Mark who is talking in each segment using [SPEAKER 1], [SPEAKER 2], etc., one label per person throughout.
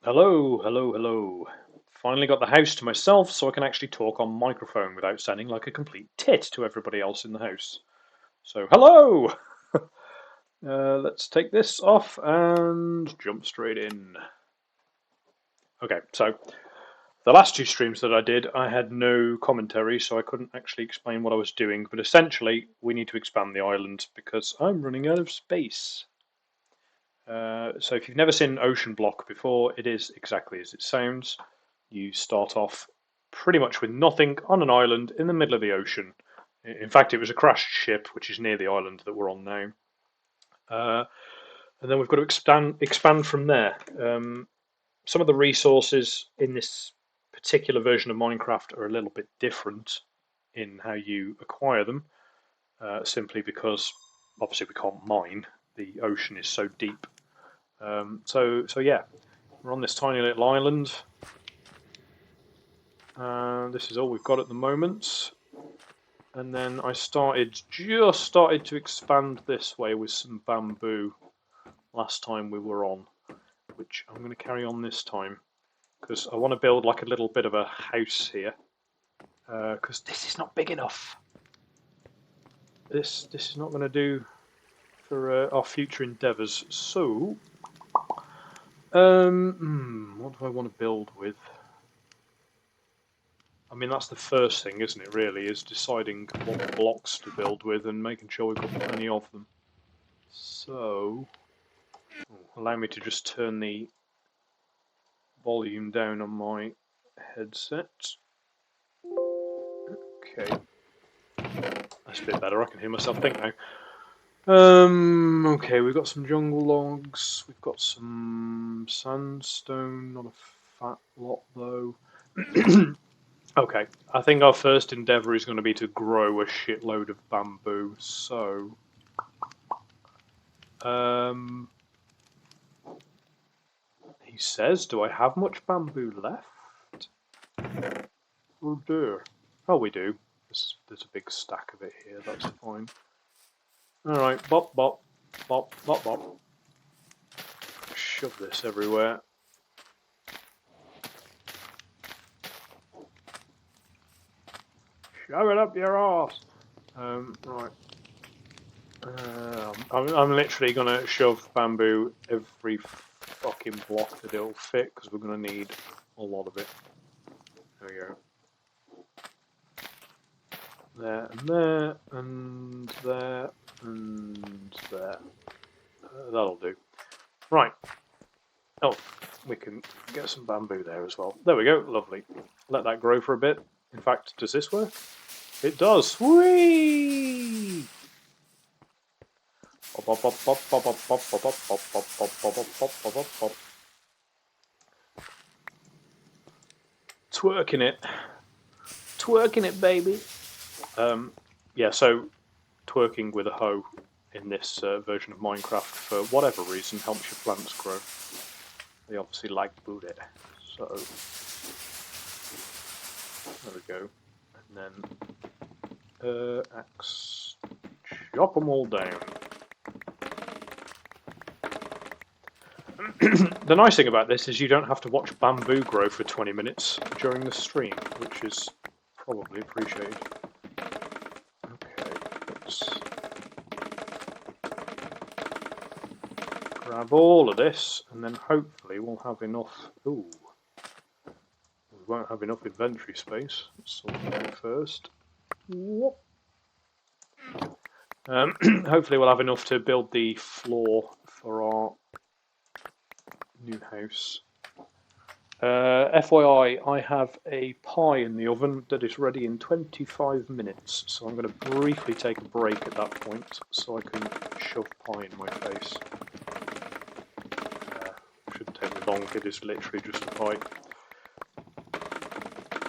[SPEAKER 1] Hello, hello, hello. Finally got the house to myself so I can actually talk on microphone without sounding like a complete tit to everybody else in the house. So, hello! Let's take this off and jump straight in. Okay, so the last two streams that I did, I had no commentary, so I couldn't actually explain what I was doing, but essentially, we need to expand the island because I'm running out of space. So if you've never seen OceanBlock before, it is exactly as it sounds. You start off pretty much with nothing on an island in the middle of the ocean. In fact, it was a crashed ship, which is near the island that we're on now. And then we've got to expand from there. Some of the resources in this particular version of Minecraft are a little bit different in how you acquire them, simply because obviously we can't mine. The ocean is so deep. So yeah, we're on this tiny little island. This is all we've got at the moment. And then I just started to expand this way with some bamboo last time we were on, which I'm going to carry on this time because I want to build like a little bit of a house here because this is not big enough. This is not going to do for our future endeavours. So, what do I want to build with? I mean, that's the first thing, isn't it, really, is deciding what blocks to build with and making sure we've got plenty of them. So, allow me to just turn the volume down on my headset. Okay. That's a bit better, I can hear myself think now. Okay, we've got some jungle logs, we've got some sandstone, not a fat lot though. Okay, I think our first endeavour is going to be to grow a shitload of bamboo, so... he says, do I have much bamboo left? Oh dear. Oh, we do. There's a big stack of it here, that's fine. Alright, bop, bop, bop, bop, bop. Shove this everywhere. Shove it up your arse! Right. I'm literally going to shove bamboo every fucking block that it'll fit because we're going to need a lot of it. There we go. There and there and there and there. That'll do. Right. Oh, we can get some bamboo there as well. There we go. Lovely. Let that grow for a bit. In fact, does this work? It does. Whee! Twerking it. Twerking it, baby. Yeah, so twerking with a hoe in this version of Minecraft, for whatever reason, helps your plants grow. They obviously like booty. So, there we go. And then, axe, chop them all down. The nice thing about this is you don't have to watch bamboo grow for 20 minutes during the stream, which is probably appreciated. Okay, let's grab all of this, and then hopefully we'll have enough. Ooh, we won't have enough inventory space. Let's sort that out first. Hopefully we'll have enough to build the floor for our new house. FYI, I have a pie in the oven that is ready in 25 minutes, so I'm going to briefly take a break at that point so I can shove pie in my face. Shouldn't take me long, it is literally just a pie.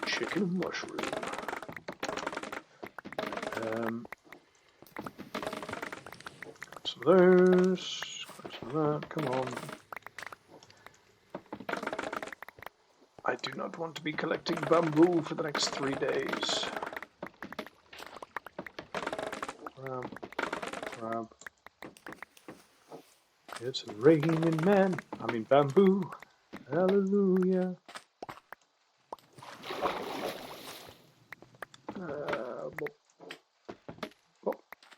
[SPEAKER 1] Chicken and mushroom. Some of those, some of that, come on. I do not want to be collecting bamboo for the next 3 days. Grab. It's raining men. I mean bamboo. Hallelujah.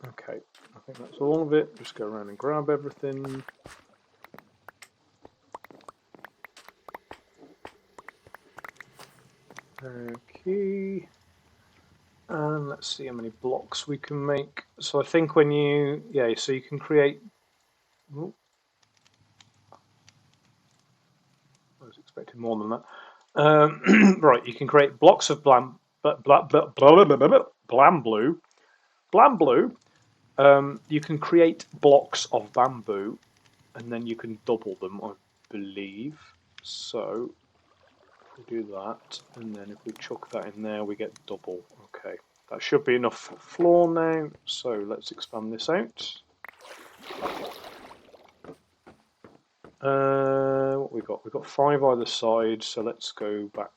[SPEAKER 1] Okay, I think that's all of it. Just go around and grab everything. Okay. And let's see how many blocks we can make. So I think when you, so you can create. Oh, I was expecting more than that. Right, you can create blocks of blam blue. You can create blocks of bamboo, and then you can double them, I believe. So if we do that, and then if we chuck that in there, we get double. Okay, that should be enough for floor now. So let's expand this out. What we got? We've got 5 either side, so let's go back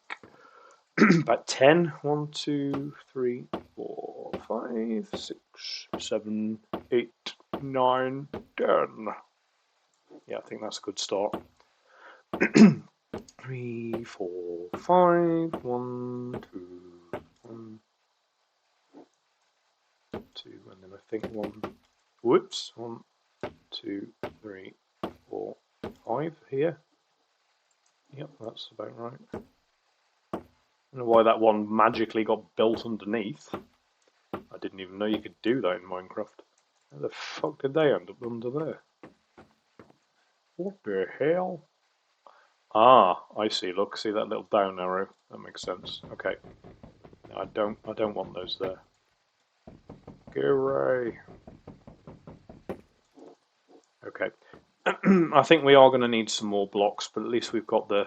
[SPEAKER 1] back 10. 1, 2, 3, 4, 5, 6, 7, 8, 9, 10. Yeah, I think that's a good start. 3, 4, 5. 1, 2, 1, 2, and then I think 1. Whoops! 1, 2, 3, 4, 5 here. Yep, that's about right. I don't know why that one magically got built underneath. I didn't even know you could do that in Minecraft. How the fuck did they end up under there? What the hell? Ah, I see. Look, see that little down arrow? That makes sense. Okay. No, I don't want those there. Go away. Okay. I think we are going to need some more blocks, but at least we've got the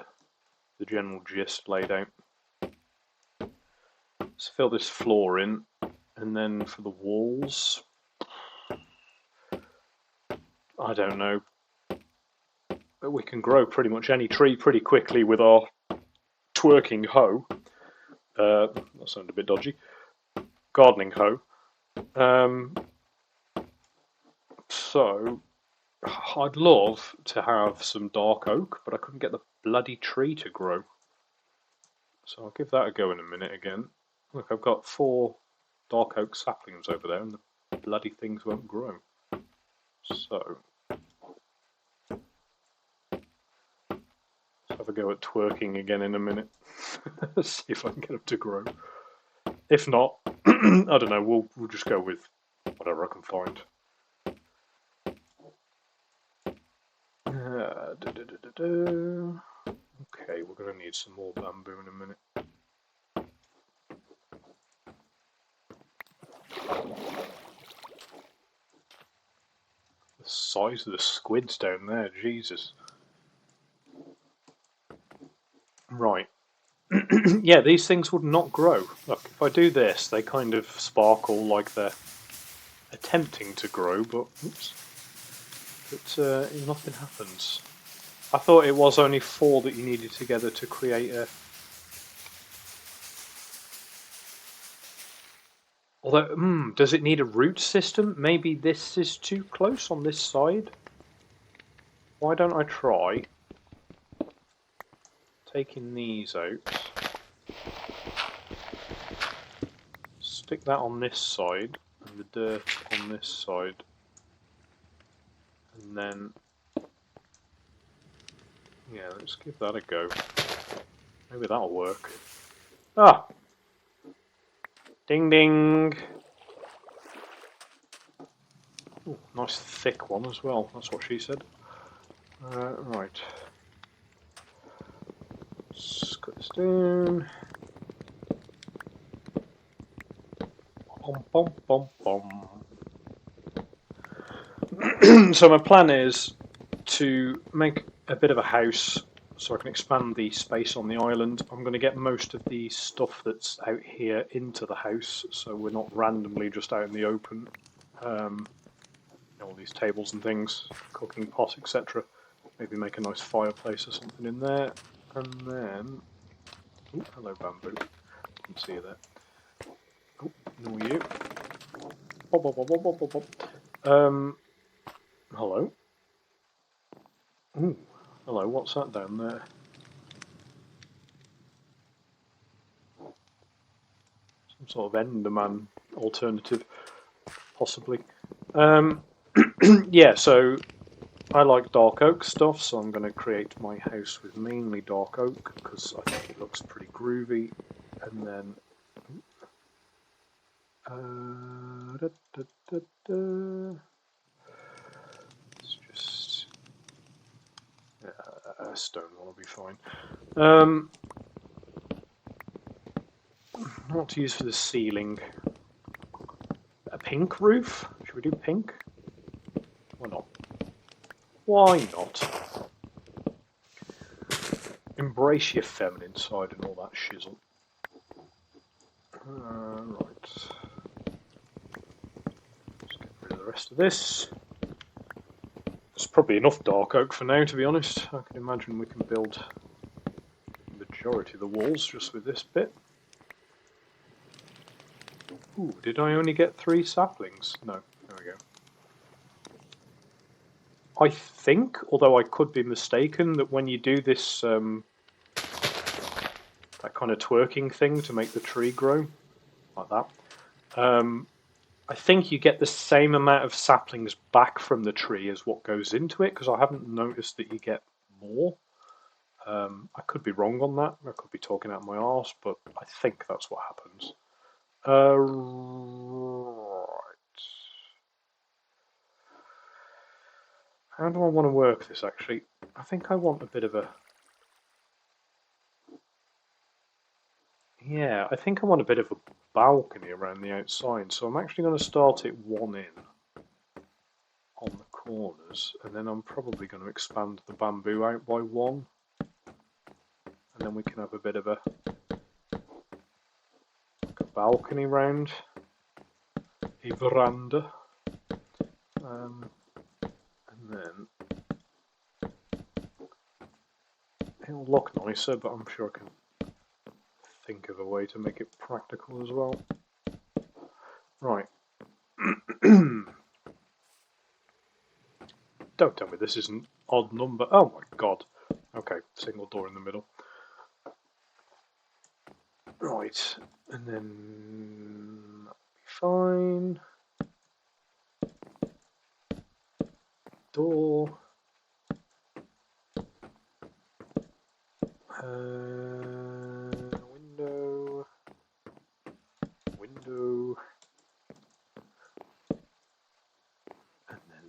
[SPEAKER 1] general gist laid out. Let's fill this floor in, and then for the walls, I don't know. But we can grow pretty much any tree pretty quickly with our twerking hoe. That sounded a bit dodgy. Gardening hoe. So I'd love to have some dark oak, but I couldn't get the bloody tree to grow. So I'll give that a go in a minute again. Look, I've got 4 dark oak saplings over there, and the bloody things won't grow. So let's have a go at twerking again in a minute. See if I can get them to grow. If not, I don't know. We'll just go with whatever I can find. Okay, we're going to need some more bamboo in a minute. The size of the squids down there, Jesus. Right. Yeah, these things would not grow. Look, if I do this, they kind of sparkle like they're attempting to grow, but oops. But nothing happens. I thought it was only 4 that you needed together to create a... Although, does it need a root system? Maybe this is too close on this side. Why don't I try taking these out? Stick that on this side, and the dirt on this side. And then... yeah, let's give that a go. Maybe that'll work. Ah! Ding ding! Ooh, nice thick one as well, that's what she said. Right. Let's cut this down. Bom, bom, bom, bom. So my plan is to make a bit of a house so I can expand the space on the island. I'm going to get most of the stuff that's out here into the house, so we're not randomly just out in the open. All these tables and things, cooking pot, etc. Maybe make a nice fireplace or something in there, and then... oh, hello bamboo, I can see you there. Oh, no you. Bop, bop, bop, bop, bop, bop. Hello. Ooh, hello, what's that down there? sort of Enderman alternative, possibly. Yeah, so I like dark oak stuff, so I'm going to create my house with mainly dark oak because I think it looks pretty groovy. And then let's just a stone one will be fine. What to use for the ceiling? A pink roof? Should we do pink? Why not? Why not? Embrace your feminine side and all that shizzle. Right. Let's get rid of the rest of this. There's probably enough dark oak for now, to be honest. I can imagine we can build the majority of the walls just with this bit. Ooh, did I only get 3 saplings? No, there we go. I think, although I could be mistaken, that when you do this that kind of twerking thing to make the tree grow, like that, I think you get the same amount of saplings back from the tree as what goes into it, because I haven't noticed that you get more. I could be wrong on that, I could be talking out my arse, but I think that's what happens. Right. How do I want to work this, actually? I think I want a bit of a... Yeah, I think I want a bit of a balcony around the outside, so I'm actually going to start it 1 in on the corners, and then I'm probably going to expand the bamboo out by 1, and then we can have a bit of a balcony round, a veranda, and then it'll look nicer, but I'm sure I can think of a way to make it practical as well. Right. Don't tell me this is an odd number. Oh my god. Okay, single door in the middle. Right, and then that'll be fine. Door. Window. Window. And then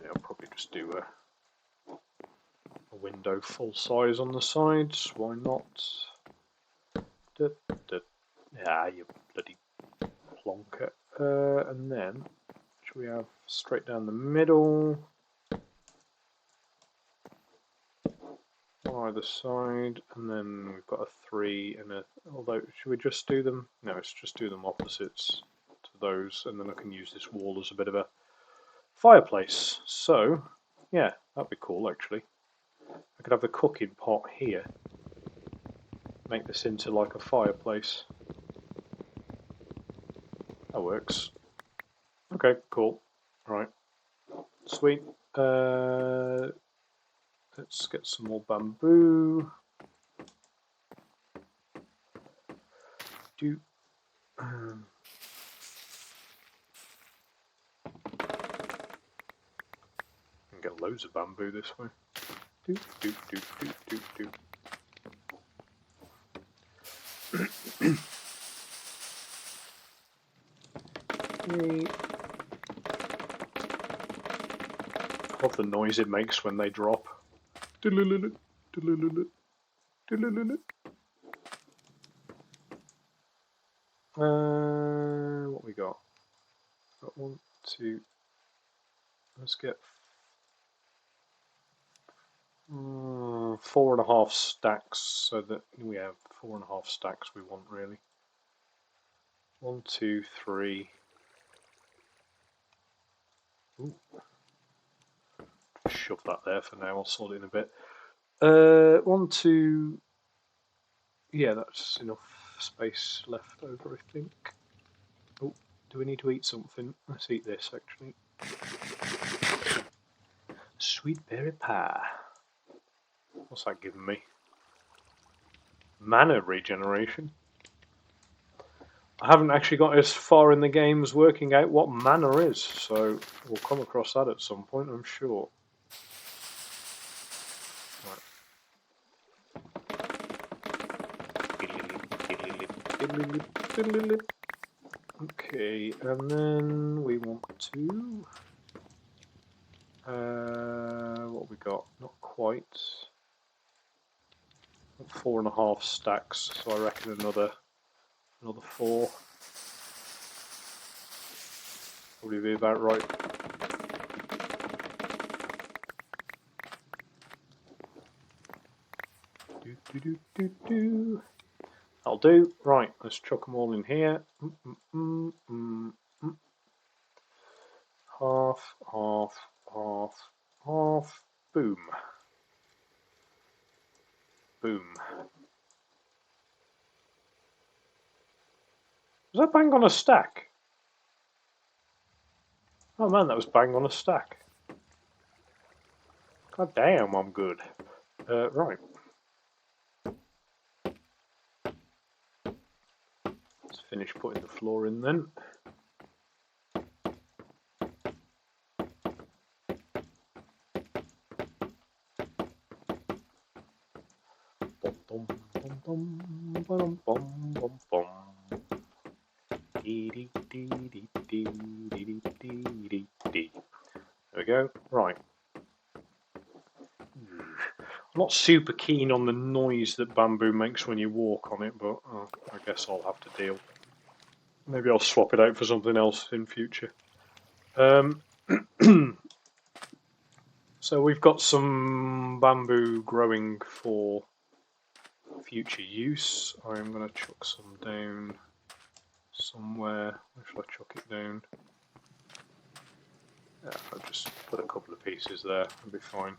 [SPEAKER 1] I'll probably just do a window full size on the sides. Why not? Yeah, you bloody plonker. And then, should we have straight down the middle? On either side, and then we've got a 3 and a... Although, should we just do them? No, let's just do them opposites to those, and then I can use this wall as a bit of a fireplace. So, yeah, that'd be cool, actually. I could have the cooking pot here. Make this into like a fireplace. That works. Okay, cool. Right. Sweet. Let's get some more bamboo. Can get loads of bamboo this way. I love the noise it makes when they drop. What we got? Got 1, 2. Let's get 4.5 stacks, so that we have 4.5 stacks we want really. 1, 2, 3. Ooh. Shove that there for now, I'll sort it in a bit. 1, 2. Yeah, that's enough space left over, I think. Oh, do we need to eat something? Let's eat this actually. Sweet berry pie. What's that giving me? Mana regeneration. I haven't actually got as far in the game as working out what mana is, so we'll come across that at some point, I'm sure. Right. Okay, and then we want to... what we got? Not quite. 4.5 stacks, so I reckon another 4. Probably be about right. That'll do. Right, let's chuck them all in here. Half, half, half, half. Boom. Boom. Was that bang on a stack? Oh man, that was bang on a stack. God damn, I'm good. Right. Let's finish putting the floor in then. There we go. Right. I'm not super keen on the noise that bamboo makes when you walk on it, but I guess I'll have to deal. Maybe I'll swap it out for something else in future. So we've got some bamboo growing for future use. I'm going to chuck some down somewhere. Where shall I chuck it down? Yeah, I'll just put a couple of pieces there, it'll be fine.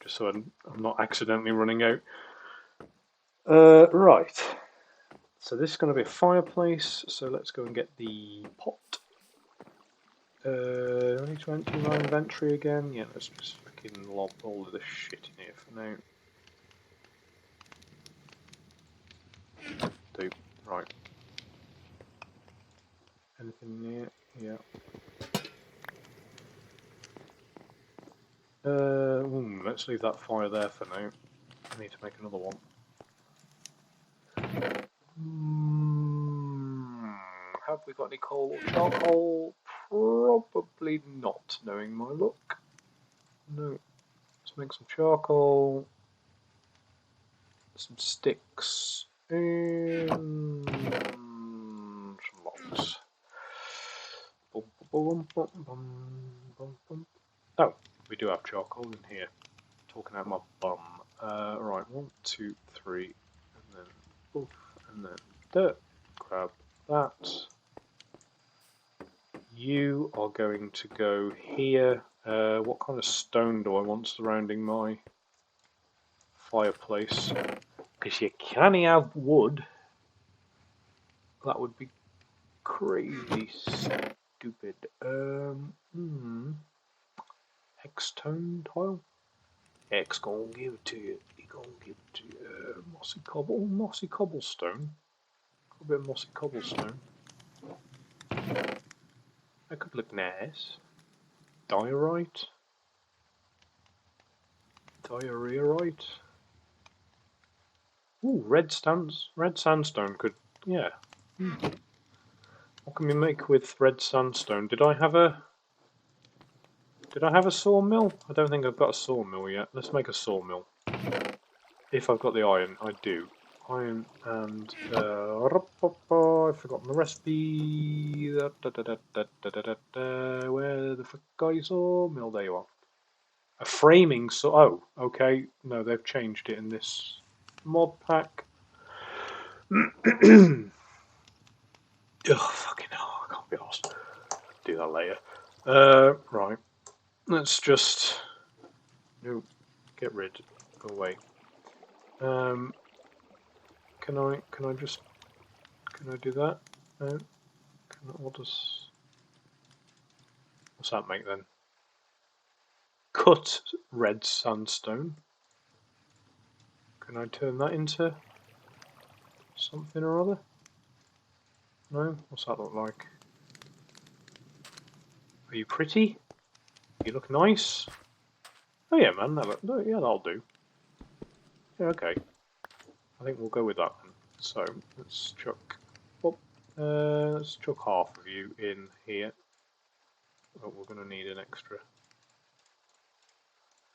[SPEAKER 1] Just so I'm not accidentally running out. Right. So this is going to be a fireplace, so let's go and get the pot. I need to empty my inventory again. Yeah, let's just fucking lob all of this shit in here for now. Do. Right. Anything in here? Yeah. Let's leave that fire there for now. I need to make another one. Have we got any coal or charcoal? Probably not, knowing my luck. No. Let's make some charcoal, some sticks, and some logs. Oh, we do have charcoal in here. Talking out my bum. Right, 1, 2, 3, and then poof, and then dirt. Grab that. You are going to go here. What kind of stone do I want surrounding my fireplace? Because you can't have wood. That would be crazy stupid. X-tone tile? X gonna give it to you. He gonna give it to you. Mossy cobblestone. A bit of mossy cobblestone. That could look nice. Diorite. Diarrhearite. Ooh, red sandstone could, yeah. What can we make with red sandstone? Did I have a sawmill? I don't think I've got a sawmill yet. Let's make a sawmill. If I've got the iron, I do. Iron and I've forgotten the recipe. Where the fuck are you, sawmill? There you are. A framing saw. Oh, okay. No, they've changed it in this mod pack. Oh, fucking hell, I can't be arsed. Do that later. Right. Let's just... No, get rid. Go away. Can I do that? No. What's that make then? Cut red sandstone. Can I turn that into something or other? No? What's that look like? Are you pretty? You look nice? Oh yeah, man, yeah, that'll do. Yeah, okay. I think we'll go with that then. So, let's chuck half of you in here. Oh, we're going to need an extra.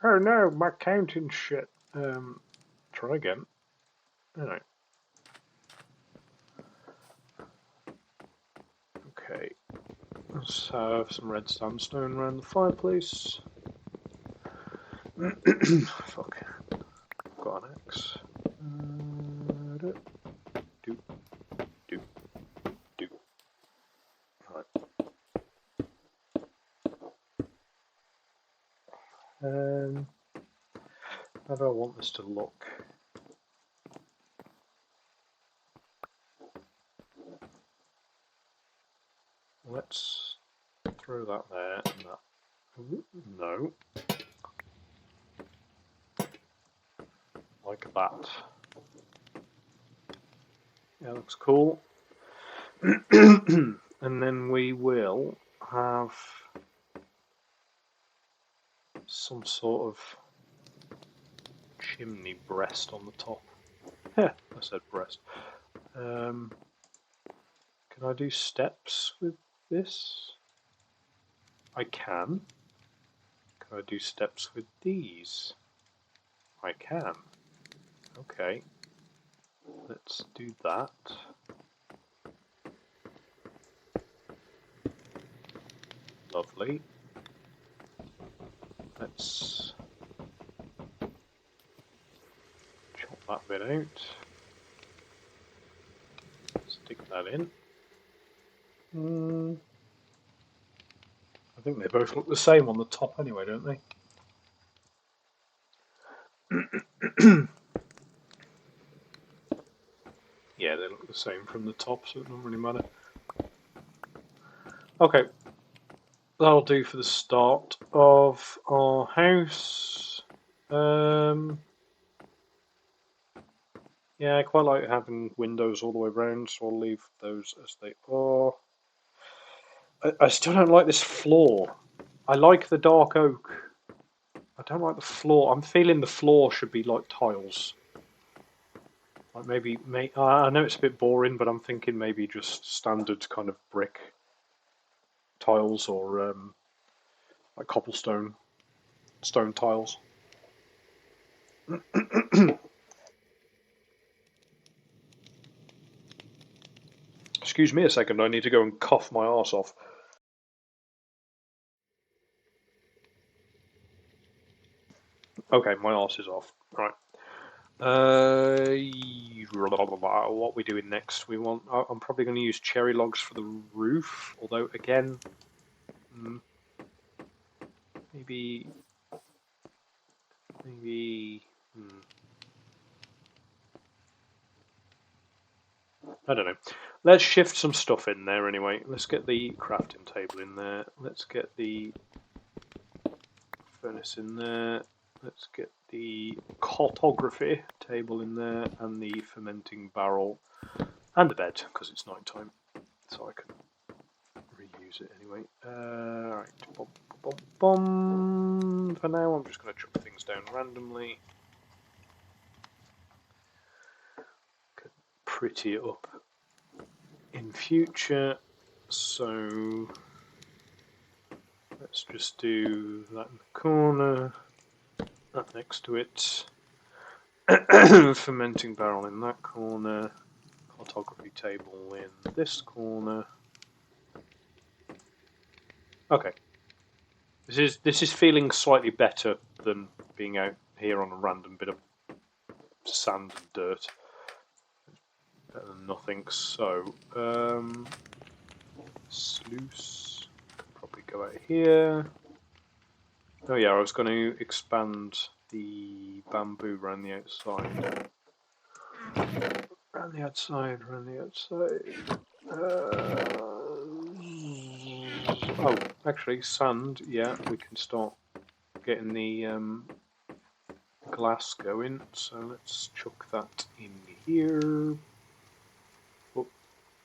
[SPEAKER 1] Oh no, my counting shit. Try again. Alright. Okay. Let's have some red sandstone around the fireplace. Fuck. Got an axe. Do, do, do. Right. How do I want this to look? Let's throw that there and that. Ooh, no. Like that. Yeah, looks cool. And then we will have some sort of chimney breast on the top. Yeah, I said breast. Can I do steps with this? I can. Can I do steps with these? I can. Okay. Let's do that. Lovely. Let's chop that bit out. Stick that in. I think they both look the same on the top anyway, don't they? Yeah, they look the same from the top, so it doesn't really matter. Okay, that'll do for the start of our house. Yeah, I quite like having windows all the way around, so I'll leave those as they are. I still don't like this floor. I like the dark oak. I don't like the floor. I'm feeling the floor should be like tiles. Like maybe, I know it's a bit boring, but I'm thinking maybe just standard kind of brick tiles or like cobblestone stone tiles. Excuse me a second, I need to go and cough my arse off. Okay, my arse is off. Right. What we doing next? I'm probably going to use cherry logs for the roof, although again, maybe. I don't know. Let's shift some stuff in there anyway. Let's get the crafting table in there. Let's get the furnace in there. Let's get the cartography table in there and the fermenting barrel and the bed because it's night time, so I can reuse it anyway. Right, for now, I'm just going to chuck things down randomly. Could pretty it up in future, so let's just do that in the corner, that next to it, fermenting barrel in that corner, cartography table in this corner. Okay, this is feeling slightly better than being out here on a random bit of sand and dirt. Better than nothing. So sluice could probably go out here. Oh yeah, I was going to expand the bamboo around the outside. Around the outside, around the outside. Oh, actually, sand. Yeah, we can start getting the glass going. So let's chuck that in here. Oh,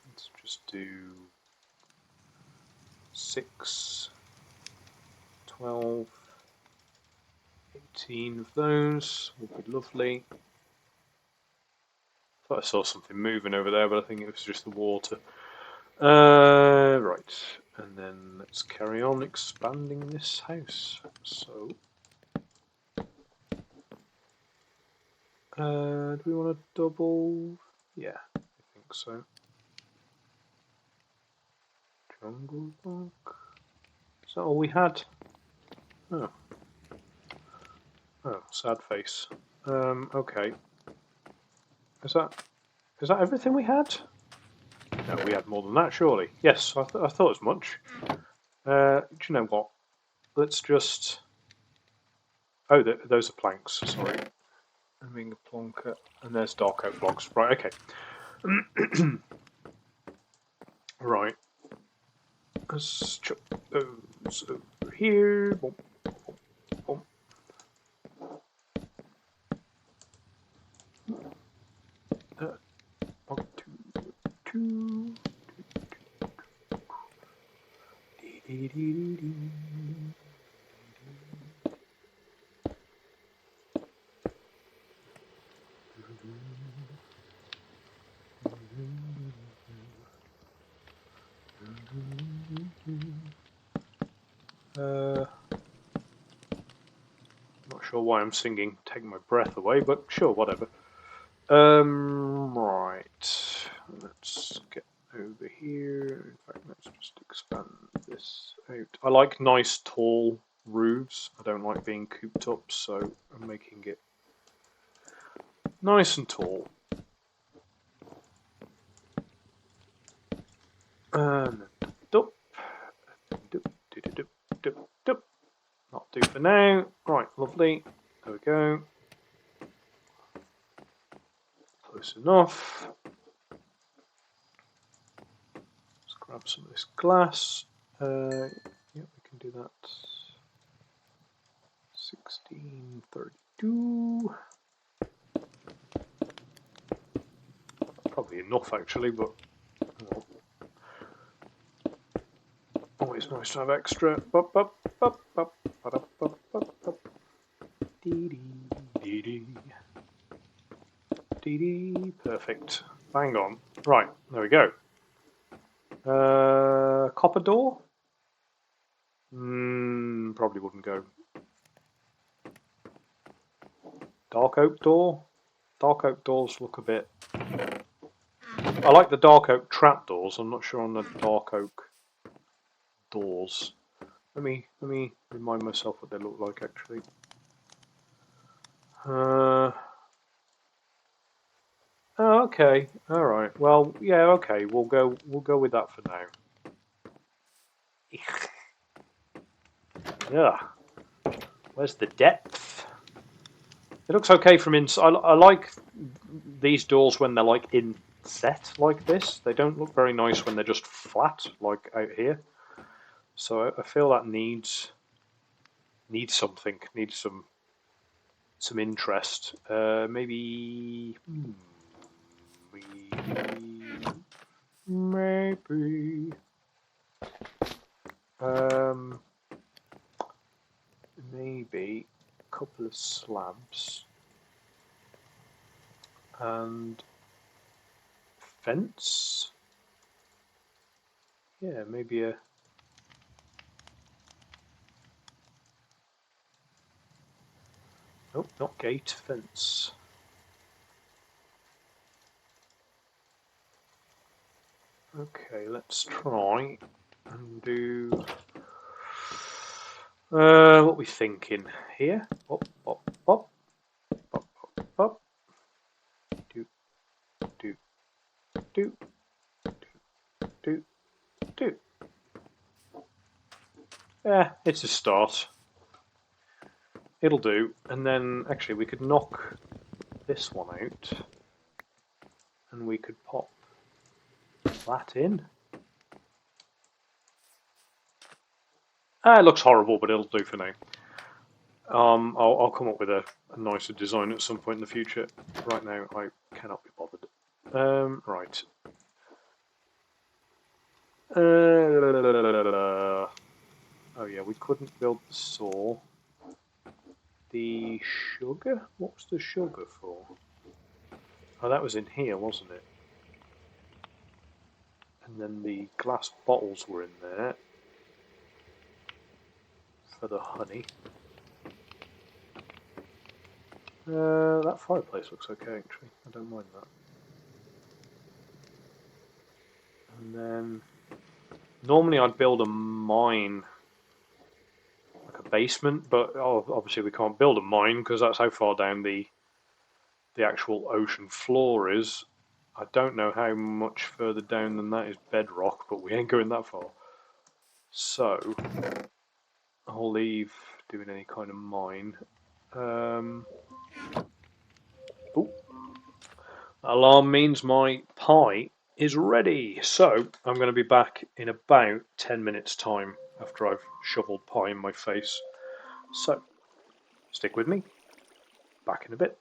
[SPEAKER 1] let's just do 6, 12, 18 of those. Would be lovely. Thought I saw something moving over there, but I think it was just the water. Right, and then let's carry on expanding this house. So, do we want to double? Yeah, I think so. Jungle block. Is that all we had? Oh. Oh, sad face. Okay. Is that everything we had? No, we had more than that, surely. Yes, I thought as much. Do you know what? Let's just... Oh, those are planks, sorry. I mean a plonker. And there's dark oak blocks. Right, okay. Right. Let's chuck those over here. Boom, boom, boom. 1, 2, 2. Dee, dee, dee, dee. Not sure why I'm singing, taking my breath away, but sure, whatever. Right. Let's get over here. In fact, let's just expand this out. I like nice tall roofs. I don't like being cooped up, so I'm making it nice and tall. And dup, dup, dup, dup, dup. Not do for now. Right, lovely. There we go. Close enough. Let's grab some of this glass. Yeah, we can do that. 1632. Probably enough actually, but well, always nice to have extra. Perfect. Bang on. Right, there we go. Copper door? Probably wouldn't go. Dark oak door? Dark oak doors look a bit... I like the dark oak trapdoors. I'm not sure on the dark oak doors. Let me remind myself what they look like actually. Oh, okay. All right. Well, yeah. Okay. We'll go with that for now. Yeah. Where's the depth? It looks okay from inside. I like these doors when they're like inset like this. They don't look very nice when they're just flat like out here. So I feel that needs something. Needs some interest. Maybe. Maybe. Maybe a couple of slabs and fence. Yeah, maybe a. Nope, not gate, fence. Okay, let's try and do what we thinking here. Up, up, up, up, up, up. Do, do, do, do, do. Yeah, it's a start. It'll do. And then actually we could knock this one out and we could pop that in. It looks horrible, but it'll do for now. I'll come up with a nicer design at some point in the future. Right now, I cannot be bothered. Right. Oh yeah, we couldn't build the saw. The sugar? What was the sugar for? Oh, that was in here, wasn't it? And then the glass bottles were in there for the honey. That fireplace looks okay, actually. I don't mind that. And then normally I'd build a mine, like a basement, but obviously we can't build a mine because that's how far down the actual ocean floor is. I don't know how much further down than that is bedrock, but we ain't going that far. So I'll leave doing any kind of mine. Oh, alarm means my pie is ready. So I'm going to be back in about 10 minutes time after I've shoveled pie in my face. So stick with me. Back in a bit.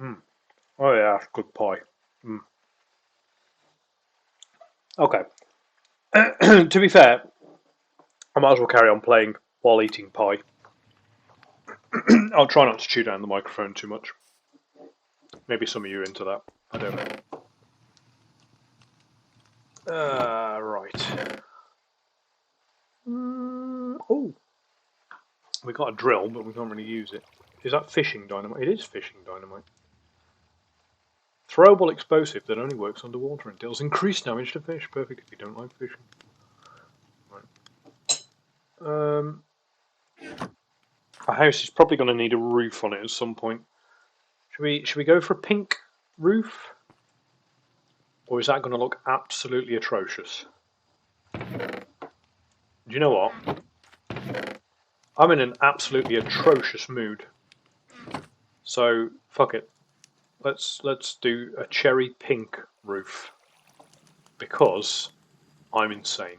[SPEAKER 1] Mm. Oh yeah, good pie. Mm. Okay. To be fair, I might as well carry on playing while eating pie. I'll try not to chew down the microphone too much. Maybe some of you are into that. I don't know. Right. Oh, we got a drill, but we can't really use it. Is that fishing dynamite? It is fishing dynamite. Throwable explosive that only works underwater and deals increased damage to fish. Perfect if you don't like fishing. Right. A house is probably going to need a roof on it at some point. Should we go for a pink roof? Or is that going to look absolutely atrocious? Do you know what? I'm in an absolutely atrocious mood. So fuck it. Let's do a cherry pink roof. Because I'm insane.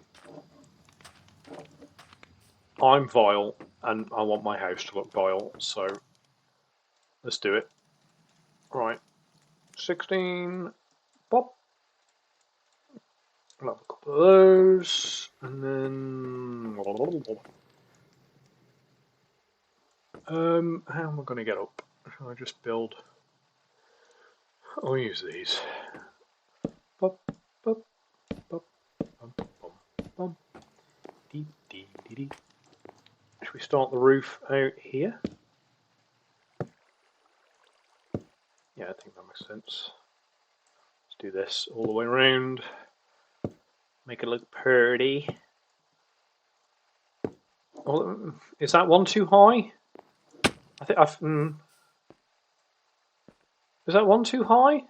[SPEAKER 1] I'm vile and I want my house to look vile, so let's do it. Right. 16. Pop. I'll have a couple of those. And then how am I gonna get up? Shall I just build? I'll use these. Bop, bop, bop, bum, bum, bum. Dee, dee, dee, dee. Should we start the roof out here? Yeah, I think that makes sense. Let's do this all the way around. Make it look pretty. Oh, is that one too high? I think I've. Is that one too high?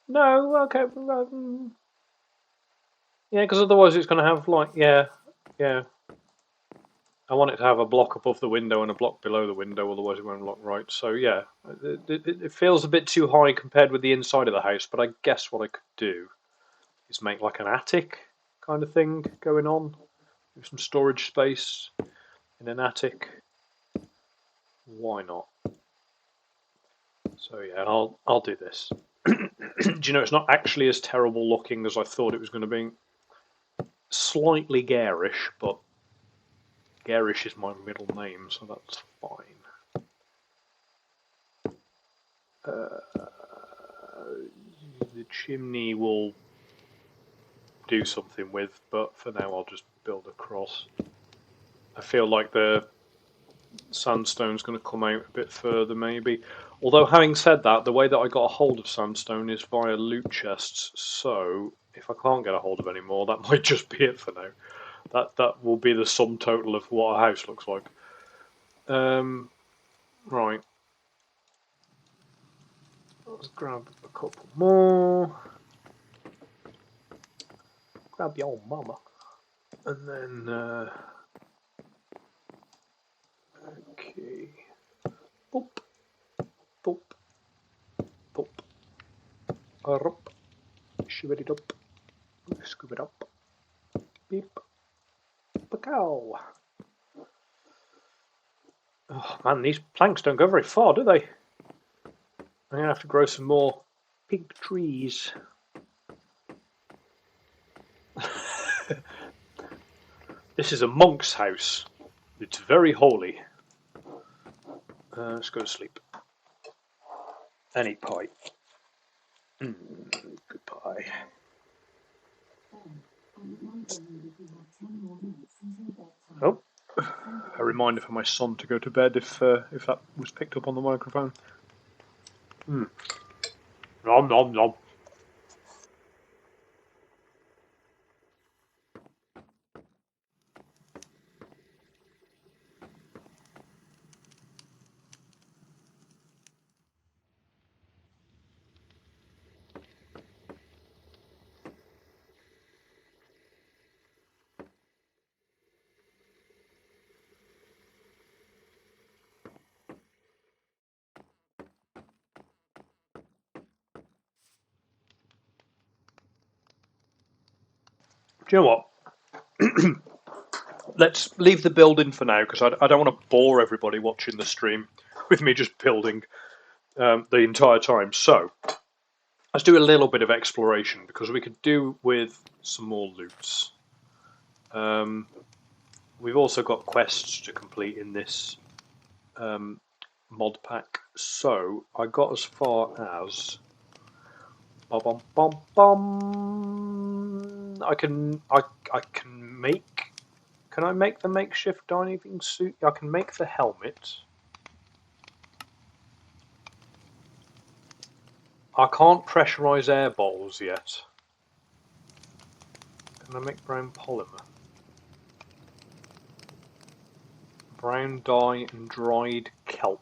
[SPEAKER 1] No. Okay. Yeah, because otherwise it's going to have like yeah. I want it to have a block above the window and a block below the window, otherwise it won't look right. So yeah, it feels a bit too high compared with the inside of the house. But I guess what I could do is make like an attic kind of thing going on, with some storage space in an attic. Why not? So yeah, I'll do this. Do you know it's not actually as terrible looking as I thought it was going to be? Slightly garish, but garish is my middle name, so that's fine. The chimney will do something with, but for now I'll just build across. I feel like the sandstone's going to come out a bit further, maybe. Although, having said that, the way that I got a hold of sandstone is via loot chests, so if I can't get a hold of any more, that might just be it for now. That will be the sum total of what a house looks like. Right. Let's grab a couple more. Grab the old mama. And then, okay. Boop. Boop. Boop. Up. Shibbity dup. Scoop it up. Beep. Pacow. Oh man, these planks don't go very far, do they? I'm gonna have to grow some more pink trees. This is a monk's house. It's very holy. Let's go to sleep. And eat pie. Goodbye. Oh, a reminder for my son to go to bed if that was picked up on the microphone. Nom nom nom. Do you know what? Let's leave the building for now because I don't want to bore everybody watching the stream with me just building the entire time. So let's do a little bit of exploration because we could do with some more loots. We've also got quests to complete in this mod pack. So I got as far as bum bum bum. I can make. Can I make the makeshift diving suit? I can make the helmet. I can't pressurize air bowls yet. Can I make brown polymer? Brown dye and dried kelp.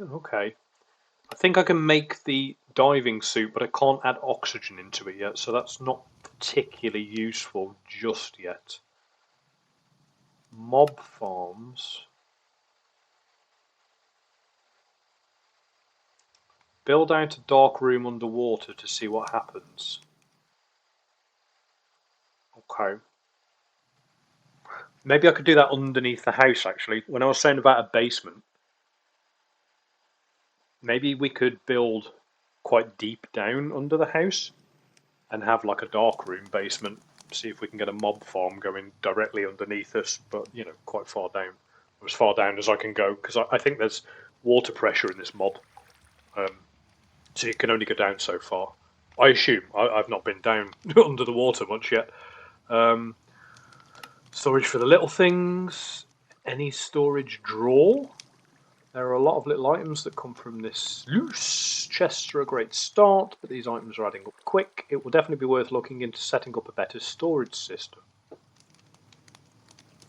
[SPEAKER 1] Okay. I think I can make the diving suit, but I can't add oxygen into it yet, so that's not particularly useful just yet. Mob farms. Build out a dark room underwater to see what happens. Okay. Maybe I could do that underneath the house, actually. When I was saying about a basement, maybe we could build quite deep down under the house and have like a dark room basement. See if we can get a mob farm going directly underneath us, but you know, quite far down. As far down as I can go, because I think there's water pressure in this mob. So you can only go down so far. I assume. I've not been down under the water much yet. Storage for the little things. Any storage drawer. There are a lot of little items that come from this loose. Chests are a great start, but these items are adding up quick. It will definitely be worth looking into setting up a better storage system.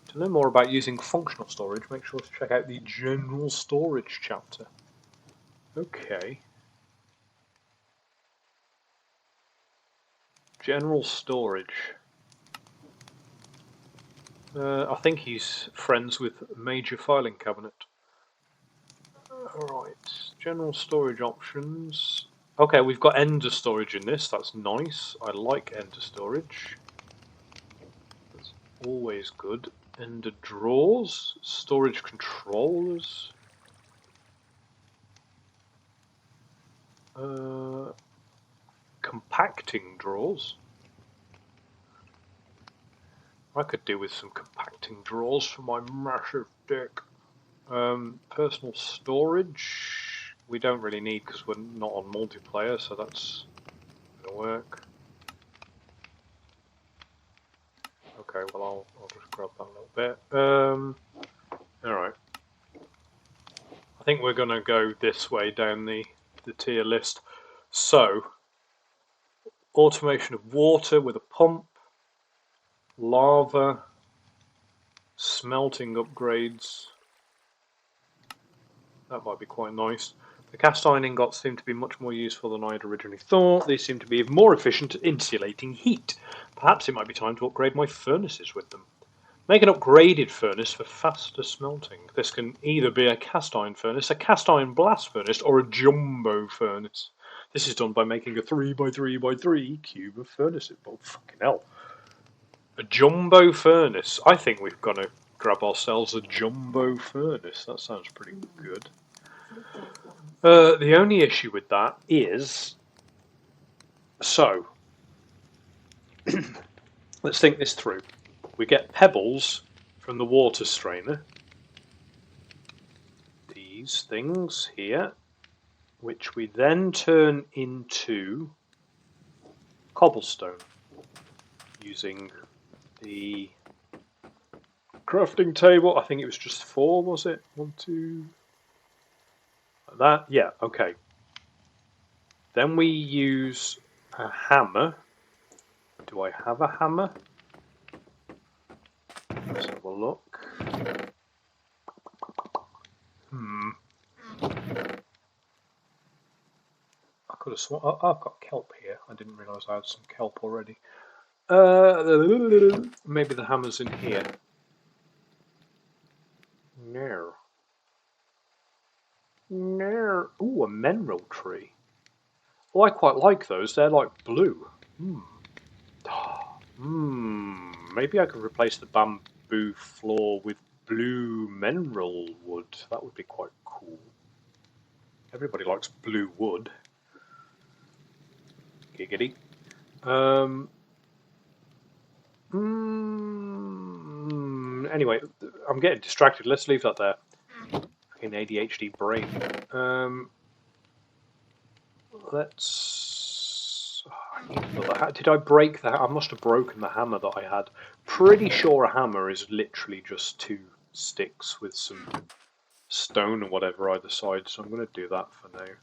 [SPEAKER 1] To learn more about using functional storage, make sure to check out the general storage chapter. Okay. General storage. I think he's friends with Major Filing Cabinet. Alright, general storage options. Okay, we've got ender storage in this, that's nice. I like ender storage. That's always good. Ender drawers, storage controllers. Compacting drawers. I could do with some compacting drawers for my massive dick. Personal storage, we don't really need because we're not on multiplayer, so that's going to work. Okay, well I'll just grab that a little bit. Alright. I think we're going to go this way down the tier list. So, automation of water with a pump, lava, smelting upgrades. That might be quite nice. The cast iron ingots seem to be much more useful than I had originally thought. They seem to be more efficient at insulating heat. Perhaps it might be time to upgrade my furnaces with them. Make an upgraded furnace for faster smelting. This can either be a cast iron furnace, a cast iron blast furnace, or a jumbo furnace. This is done by making a 3x3x3 cube of furnaces. Oh, fucking hell. A jumbo furnace. I think we've got to grab ourselves a jumbo furnace. That sounds pretty good. The only issue with that is... So, let's think this through. We get pebbles from the water strainer. These things here, which we then turn into cobblestone using the crafting table. I think it was just 4, was it? 1, 2... That, yeah, okay. Then we use a hammer. Do I have a hammer? Let's have a look. I could have sworn. Oh, I've got kelp here. I didn't realise I had some kelp already. Maybe the hammer's in here. No. No. Ooh, a mineral tree. Oh, I quite like those. They're like blue. Maybe I could replace the bamboo floor with blue mineral wood. That would be quite cool. Everybody likes blue wood. Giggity. Anyway, I'm getting distracted. Let's leave that there. Fucking ADHD brain. Let's... Did I break the... I must have broken the hammer that I had. Pretty sure a hammer is literally just 2 sticks with some stone or whatever either side, so I'm going to do that for now.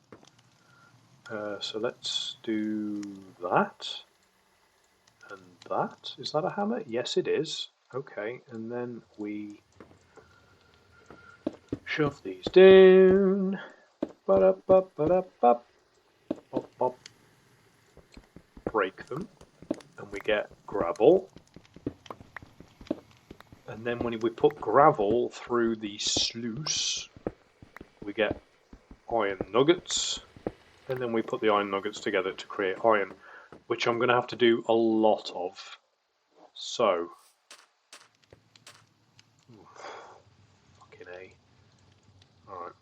[SPEAKER 1] So let's do that. And is that a hammer? Yes, it is. Okay, and then we shove these down. Ba-da-ba-ba-da-ba. Bop, bop. Break them, and we get gravel. And then when we put gravel through the sluice, we get iron nuggets. And then we put the iron nuggets together to create iron, which I'm going to have to do a lot of. So, fucking A. Alright.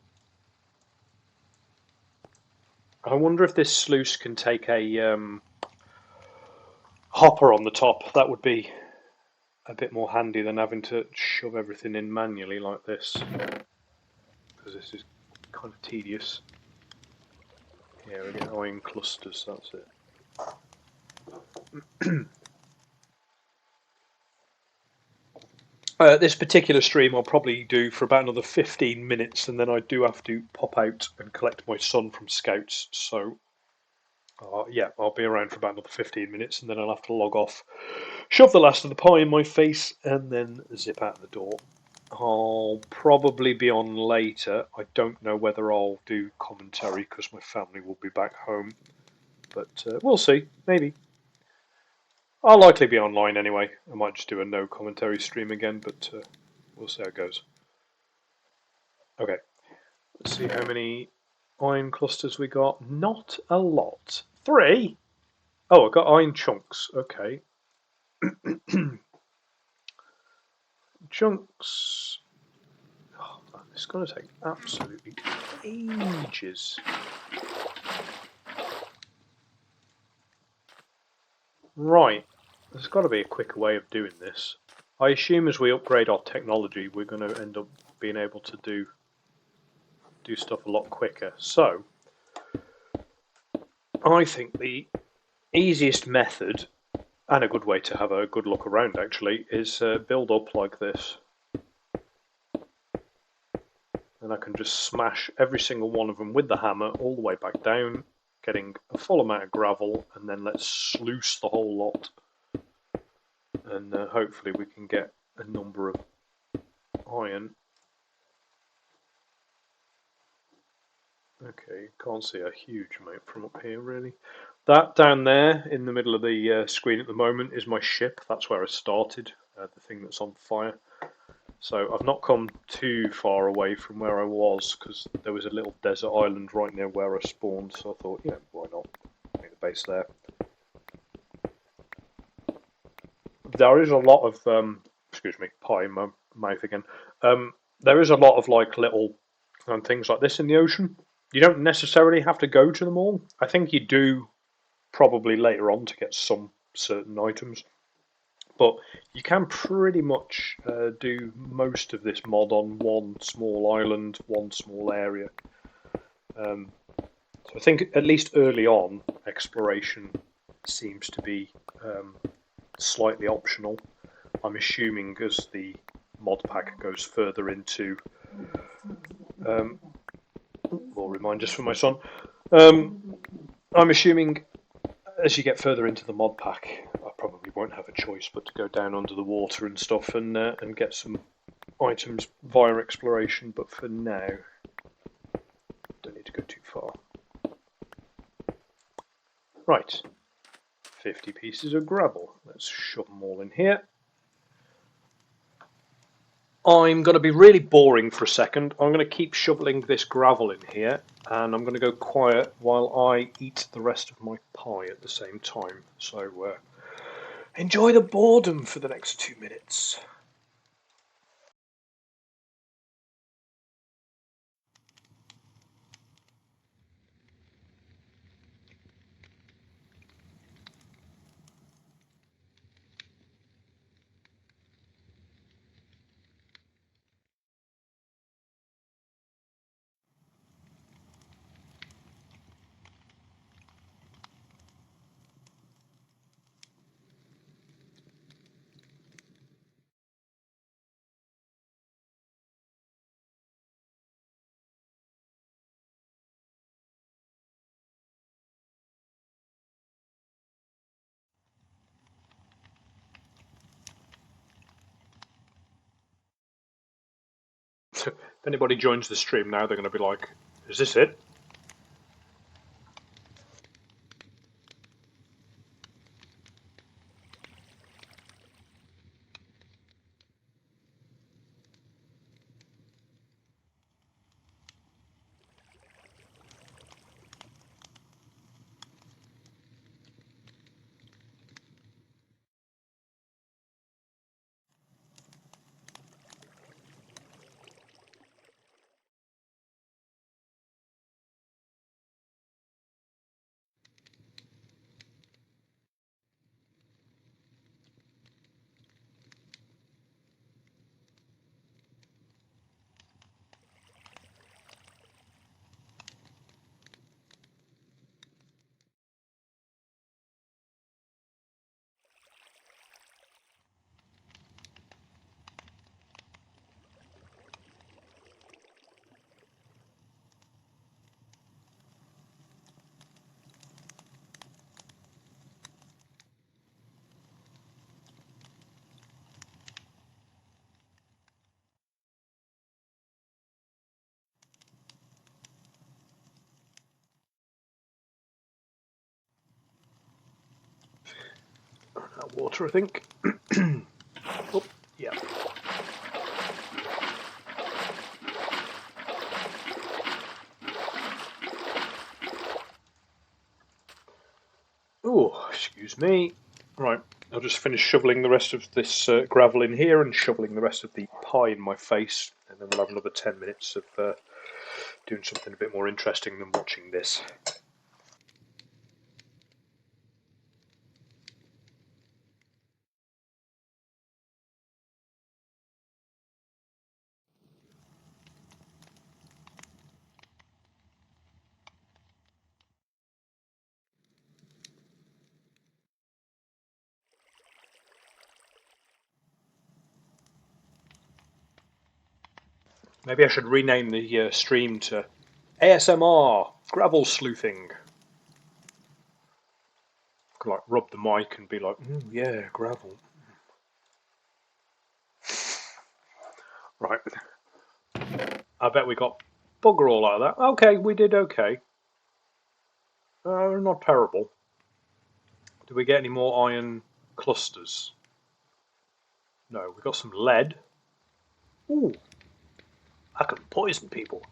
[SPEAKER 1] I wonder if this sluice can take a hopper on the top. That would be a bit more handy than having to shove everything in manually like this, because this is kind of tedious. Yeah, we get iron clusters, that's it. This particular stream I'll probably do for about another 15 minutes, and then I do have to pop out and collect my son from Scouts, so yeah, I'll be around for about another 15 minutes, and then I'll have to log off, shove the last of the pie in my face, and then zip out the door. I'll probably be on later. I don't know whether I'll do commentary because my family will be back home, but we'll see, maybe. I'll likely be online anyway. I might just do a no commentary stream again, but we'll see how it goes. Okay, let's see how many iron clusters we got. Not a lot. 3? Oh, I got iron chunks. Okay. Chunks. Oh, man, this is going to take absolutely ages. Right. There's got to be a quicker way of doing this. I assume as we upgrade our technology, we're going to end up being able to do stuff a lot quicker. So, I think the easiest method, and a good way to have a good look around actually, is build up like this. And I can just smash every single one of them with the hammer all the way back down, getting a full amount of gravel, and then let's sluice the whole lot. And hopefully we can get a number of iron. Okay, can't see a huge amount from up here really. That down there in the middle of the screen at the moment is my ship. That's where I started, the thing that's on fire. So I've not come too far away from where I was, because there was a little desert island right near where I spawned, so I thought, yeah, why not make the base there. There is a lot of, excuse me, pie in my mouth again. There is a lot of like little things like this in the ocean. You don't necessarily have to go to them all. I think you do probably later on to get some certain items. But you can pretty much do most of this mod on one small island, one small area. So I think at least early on, exploration seems to be slightly optional. I'm assuming as the mod pack goes further into, more reminders for my son. I'm assuming as you get further into the mod pack, I probably won't have a choice but to go down under the water and stuff and get some items via exploration. But for now, don't need to go too far. Right, 50 pieces of gravel. Let's shove them all in here. I'm going to be really boring for a second. I'm going to keep shoveling this gravel in here, and I'm going to go quiet while I eat the rest of my pie at the same time. So enjoy the boredom for the next 2 minutes. So if anybody joins the stream now, they're going to be like, is this it? Water, I think. Oh, yeah. Oh, excuse me. Right, I'll just finish shoveling the rest of this gravel in here and shoveling the rest of the pie in my face, and then we'll have another 10 minutes of doing something a bit more interesting than watching this. Maybe I should rename the stream to ASMR Gravel Sleuthing. I could like rub the mic and be like, yeah, gravel. Right. I bet we got bugger all out of that. Okay, we did okay. Not terrible. Did we get any more iron clusters? No, we got some lead. Ooh, I can poison people.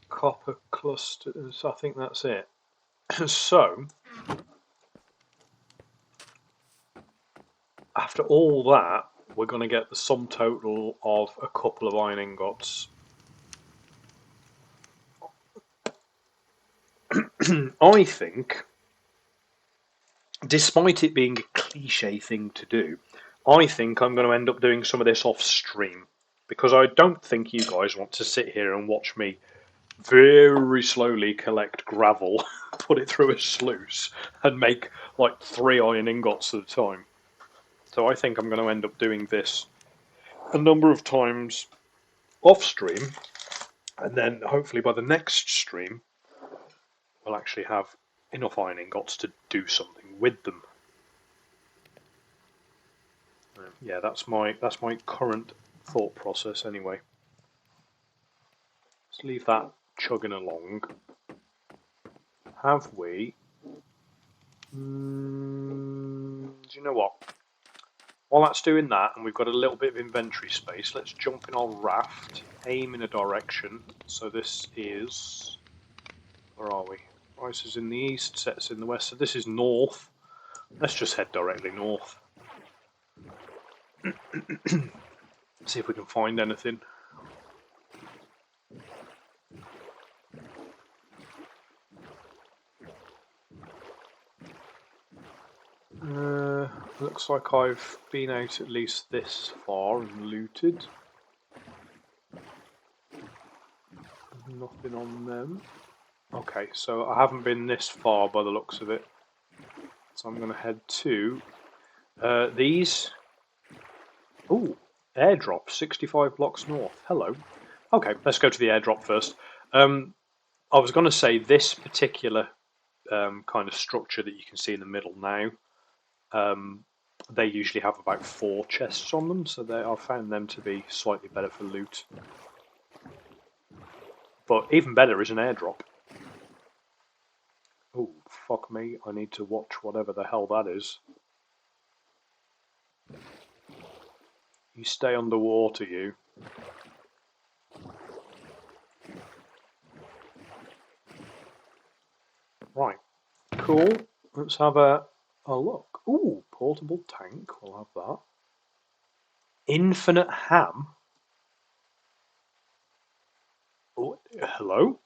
[SPEAKER 1] Copper clusters, I think that's it. So, after all that, we're going to get the sum total of a couple of iron ingots. I think, despite it being a cliche thing to do, I think I'm going to end up doing some of this off stream, because I don't think you guys want to sit here and watch me very slowly collect gravel, put it through a sluice, and make like 3 iron ingots at a time. So I think I'm going to end up doing this a number of times off stream, and then hopefully by the next stream we'll actually have enough iron ingots to do something with them. Yeah, that's my current thought process anyway. Let's leave that chugging along. Have we? Do you know what? While that's doing that, and we've got a little bit of inventory space, let's jump in our raft, aim in a direction. So this is, where are we? Ice is in the east, sets in the west, so this is north. Let's just head directly north. See if we can find anything. Looks like I've been out at least this far and looted. Nothing on them. Okay, so I haven't been this far by the looks of it. So I'm going to head to these. Ooh, airdrop, 65 blocks north. Hello. Okay, let's go to the airdrop first. I was going to say this particular kind of structure that you can see in the middle now They usually have about 4 chests on them, so I've found them to be slightly better for loot. But even better is an airdrop. Oh, fuck me, I need to watch whatever the hell that is. You stay underwater, you. Right, cool. Let's have a look. Ooh, portable tank, we'll have that. Infinite ham? Oh, hello?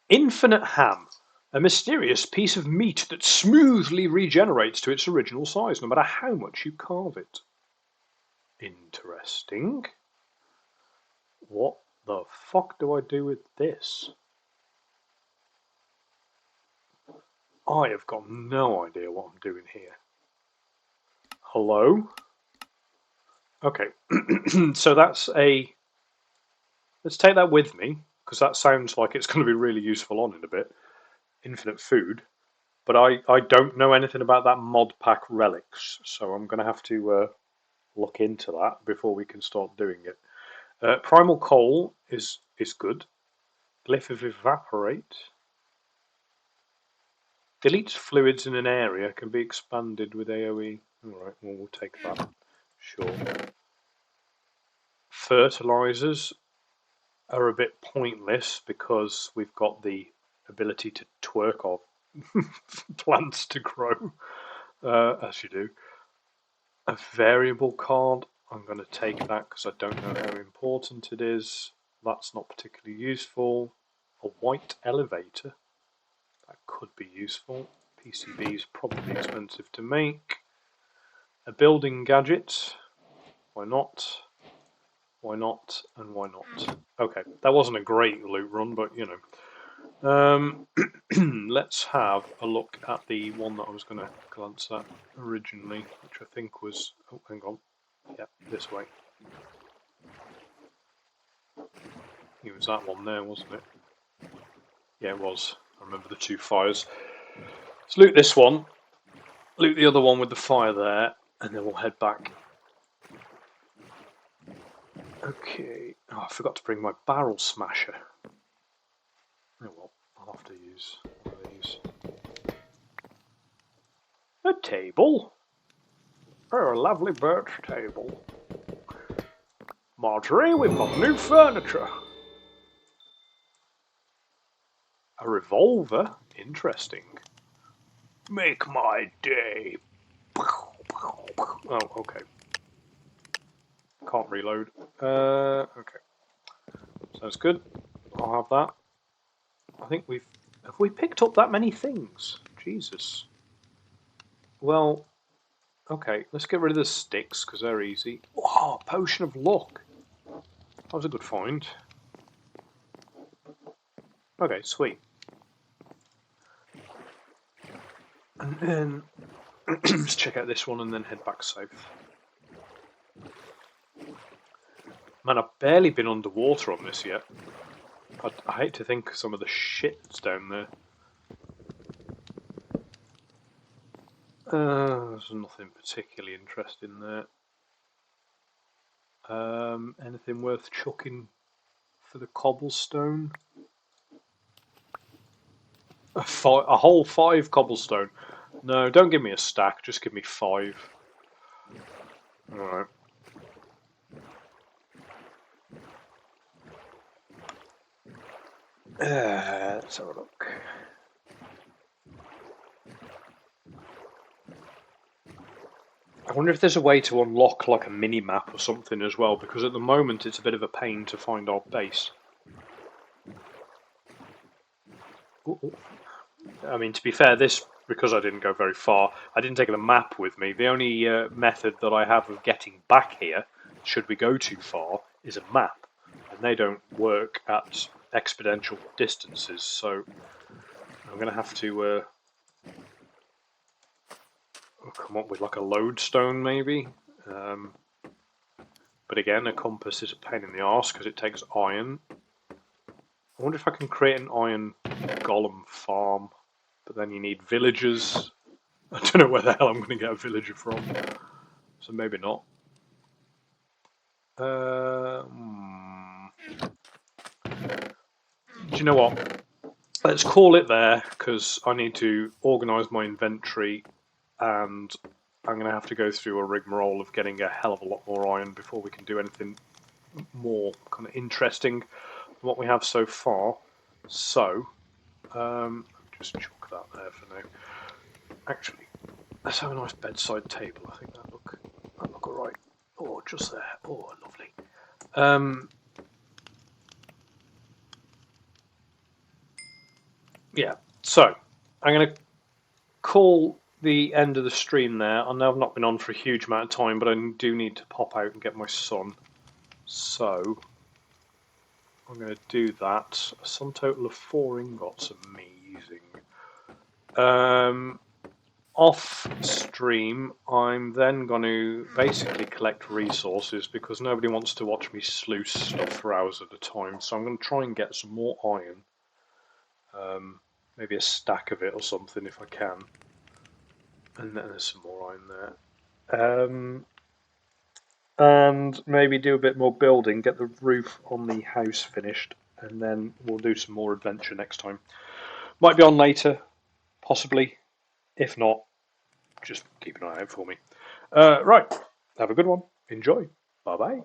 [SPEAKER 1] Infinite ham. A mysterious piece of meat that smoothly regenerates to its original size, no matter how much you carve it. Interesting. What the fuck do I do with this? I have got no idea what I'm doing here. Hello? Okay, so that's a... Let's take that with me, because that sounds like it's going to be really useful on in a bit. Infinite food. But I don't know anything about that mod pack relics, so I'm going to have to look into that before we can start doing it. Primal coal is good. Glyph of evaporate. Deletes fluids in an area, can be expanded with AoE. Alright, well, we'll take that. Sure. Fertilizers are a bit pointless because we've got the ability to twerk our plants to grow, as you do. A variable card, I'm going to take that because I don't know how important it is. That's not particularly useful. A white elevator, that could be useful. PCB is probably expensive to make. A building gadget, why not? Why not, and why not? Okay, that wasn't a great loot run, but you know. Let's have a look at the one that I was going to glance at originally, which I think was... Oh, hang on. Yeah, this way. It was that one there, wasn't it? Yeah, it was. I remember the 2 fires. Let's loot this one. Loot the other one with the fire there, and then we'll head back. Okay. Oh, I forgot to bring my barrel smasher. Oh well, I'll have to use one of these. A table? Oh, a lovely birch table. Marjorie, we've got new furniture. A revolver? Interesting. Make my day. Oh, okay. Can't reload. Okay. Sounds good. I'll have that. I think have we picked up that many things? Jesus. Well, okay, let's get rid of the sticks because they're easy. Oh, potion of luck. That was a good find. Okay, sweet. And then let's check out this one and then head back south. Man, I've barely been underwater on this yet. I hate to think of some of the shit that's down there. There's nothing particularly interesting there. Anything worth chucking for the cobblestone? A whole 5 cobblestone. No, don't give me a stack, just give me 5. Alright. Let's have a look. I wonder if there's a way to unlock like a mini-map or something as well, because at the moment it's a bit of a pain to find our base. Ooh. I mean, to be fair, because I didn't go very far, I didn't take the map with me. The only method that I have of getting back here, should we go too far, is a map. And they don't work at exponential distances, so I'm going to have to come up with like a lodestone maybe. But again, a compass is a pain in the arse because it takes iron. I wonder if I can create an iron golem farm, but then you need villagers. I don't know where the hell I'm going to get a villager from. so maybe not. Do you know what? Let's call it there, because I need to organise my inventory, and I'm going to have to go through a rigmarole of getting a hell of a lot more iron before we can do anything more kind of interesting than what we have so far. So, just chalk that there for now. Actually, let's have a nice bedside table. I think that look alright. Oh, just there. Oh, lovely. Yeah. So, I'm going to call the end of the stream there. I know I've not been on for a huge amount of time, but I do need to pop out and get my son. So, I'm going to do that. A sum total of 4 ingots. Amazing. Off stream, I'm then going to basically collect resources because nobody wants to watch me sluice stuff for hours at a time. So I'm going to try and get some more iron. Maybe a stack of it or something if I can. And then there's some more iron there. And maybe do a bit more building, get the roof on the house finished, and then we'll do some more adventure next time. Might be on later, possibly. If not, just keep an eye out for me. Right, have a good one. Enjoy. Bye bye.